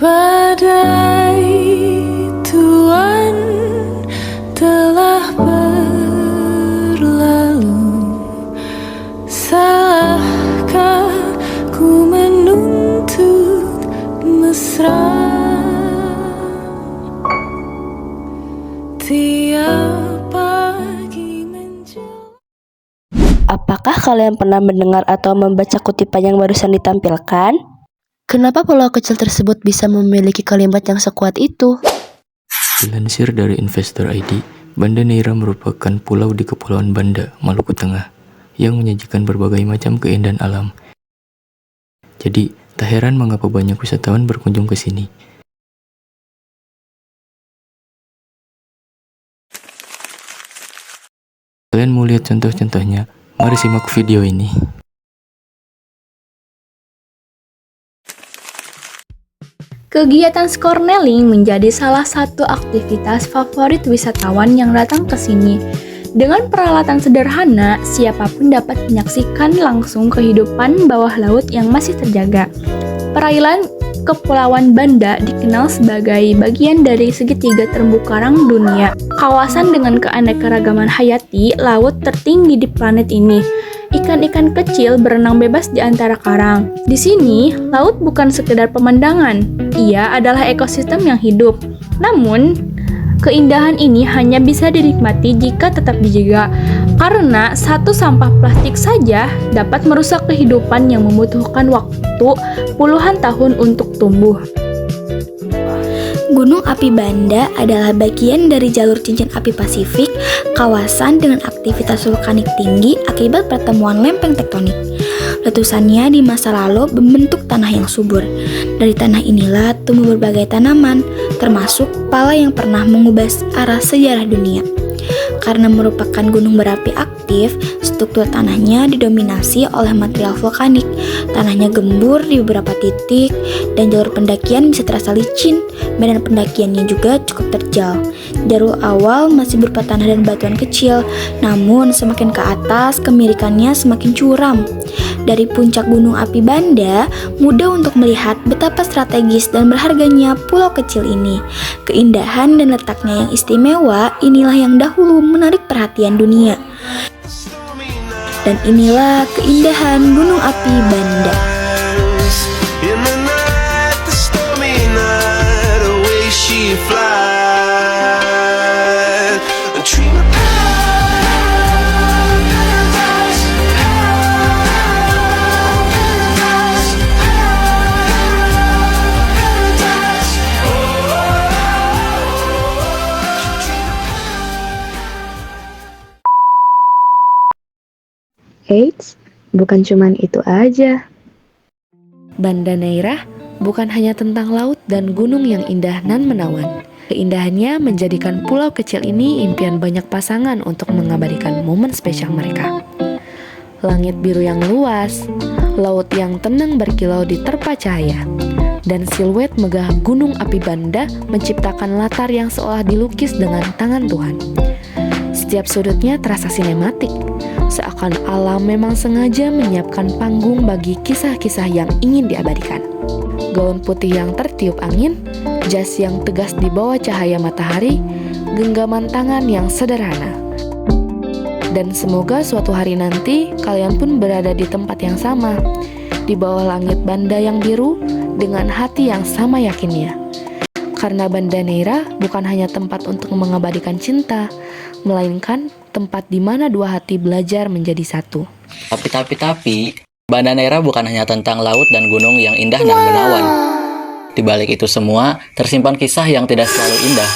Badai tuan telah berlalu, salahkah ku menuntut mesra? Tiap pagi menjelang. Apakah kalian pernah mendengar atau membaca kutipan yang barusan ditampilkan? Kenapa pulau kecil tersebut bisa memiliki kalimat yang sekuat itu? Dilansir dari Investor ID, Banda Neira merupakan pulau di Kepulauan Banda, Maluku Tengah, yang menyajikan berbagai macam keindahan alam. Jadi, tak heran mengapa banyak wisatawan berkunjung ke sini. Kalian mau lihat contoh-contohnya? Mari simak video ini. Kegiatan snorkeling menjadi salah satu aktivitas favorit wisatawan yang datang ke sini. Dengan peralatan sederhana, siapapun dapat menyaksikan langsung kehidupan bawah laut yang masih terjaga. Perairan Kepulauan Banda dikenal sebagai bagian dari segitiga terumbu karang dunia. Kawasan dengan keanekaragaman hayati laut tertinggi di planet ini. Ikan-ikan kecil berenang bebas di antara karang. Di sini, laut bukan sekedar pemandangan, ia adalah ekosistem yang hidup. Namun, keindahan ini hanya bisa dinikmati jika tetap dijaga, karena satu sampah plastik saja dapat merusak kehidupan yang membutuhkan waktu puluhan tahun untuk tumbuh. Gunung Api Banda adalah bagian dari jalur cincin api Pasifik, kawasan dengan aktivitas vulkanik tinggi akibat pertemuan lempeng tektonik. Letusannya di masa lalu membentuk tanah yang subur. Dari tanah inilah tumbuh berbagai tanaman, termasuk pala yang pernah mengubah arah sejarah dunia. Karena merupakan gunung berapi aktif, struktur tanahnya didominasi oleh material vulkanik. Tanahnya gembur di beberapa titik, dan jalur pendakian bisa terasa licin. Medan pendakiannya juga cukup terjal. Jalur awal masih berupa tanah dan batuan kecil, namun semakin ke atas kemirikannya semakin curam. Dari puncak Gunung Api Banda, mudah untuk melihat betapa strategis dan berharganya pulau kecil ini. Keindahan dan letaknya yang istimewa inilah yang dahulu menarik perhatian dunia. Dan inilah keindahan Gunung Api Banda. Eits, bukan cuman itu aja. Banda Neira bukan hanya tentang laut dan gunung yang indah nan menawan. Keindahannya menjadikan pulau kecil ini impian banyak pasangan untuk mengabadikan momen spesial mereka. Langit biru yang luas, laut yang tenang berkilau di terpa cahaya, dan siluet megah Gunung Api Banda menciptakan latar yang seolah dilukis dengan tangan Tuhan. Setiap sudutnya terasa sinematik, seakan alam memang sengaja menyiapkan panggung bagi kisah-kisah yang ingin diabadikan. Gaun putih yang tertiup angin, jas yang tegas di bawah cahaya matahari, genggaman tangan yang sederhana. Dan semoga suatu hari nanti kalian pun berada di tempat yang sama, di bawah langit Banda yang biru, dengan hati yang sama yakinnya. Karena Banda Neira bukan hanya tempat untuk mengabadikan cinta, melainkan tempat di mana dua hati belajar menjadi satu. Tapi, Banda Neira bukan hanya tentang laut dan gunung yang indah dan menawan. Di balik itu semua, tersimpan kisah yang tidak selalu indah.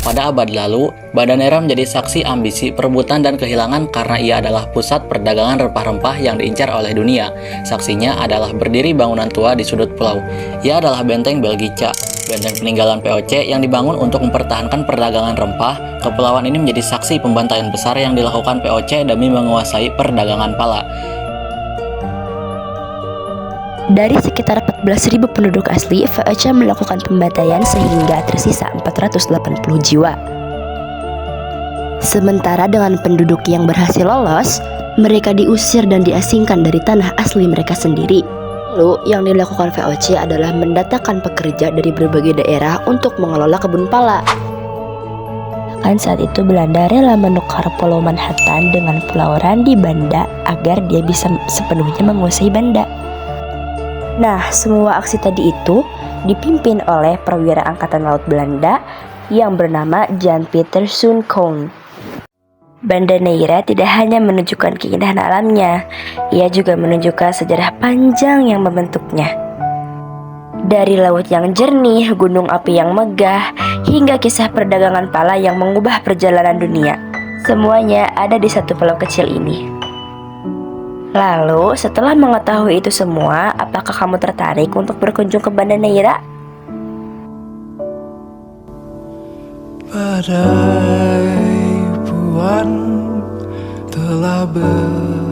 Pada abad lalu, Banda Neira menjadi saksi ambisi, perebutan, dan kehilangan karena ia adalah pusat perdagangan rempah-rempah yang diincar oleh dunia. Saksinya adalah berdiri bangunan tua di sudut pulau. Ia adalah benteng Belgica, benteng peninggalan POC yang dibangun untuk mempertahankan perdagangan rempah. Kepulauan ini menjadi saksi pembantaian besar yang dilakukan POC demi menguasai perdagangan pala. Dari sekitar 14.000 penduduk asli, VOC melakukan pembantaian sehingga tersisa 480 jiwa. Sementara dengan penduduk yang berhasil lolos, Mereka diusir dan diasingkan dari tanah asli mereka sendiri. Lalu yang dilakukan VOC adalah mendatangkan pekerja dari berbagai daerah untuk mengelola kebun pala. Kan saat itu Belanda rela menukar Pulau Manhattan dengan Pulau Randy Banda agar dia bisa sepenuhnya menguasai Banda. Nah, semua aksi tadi itu dipimpin oleh perwira Angkatan Laut Belanda yang bernama Jan Pieter Soen Koen. Banda Neira tidak hanya menunjukkan keindahan alamnya, ia juga menunjukkan sejarah panjang yang membentuknya. Dari laut yang jernih, gunung api yang megah, hingga kisah perdagangan pala yang mengubah perjalanan dunia. Semuanya ada di satu pulau kecil ini. Lalu, setelah mengetahui itu semua, apakah kamu tertarik untuk berkunjung ke Banda Neira? Badai buan telah ber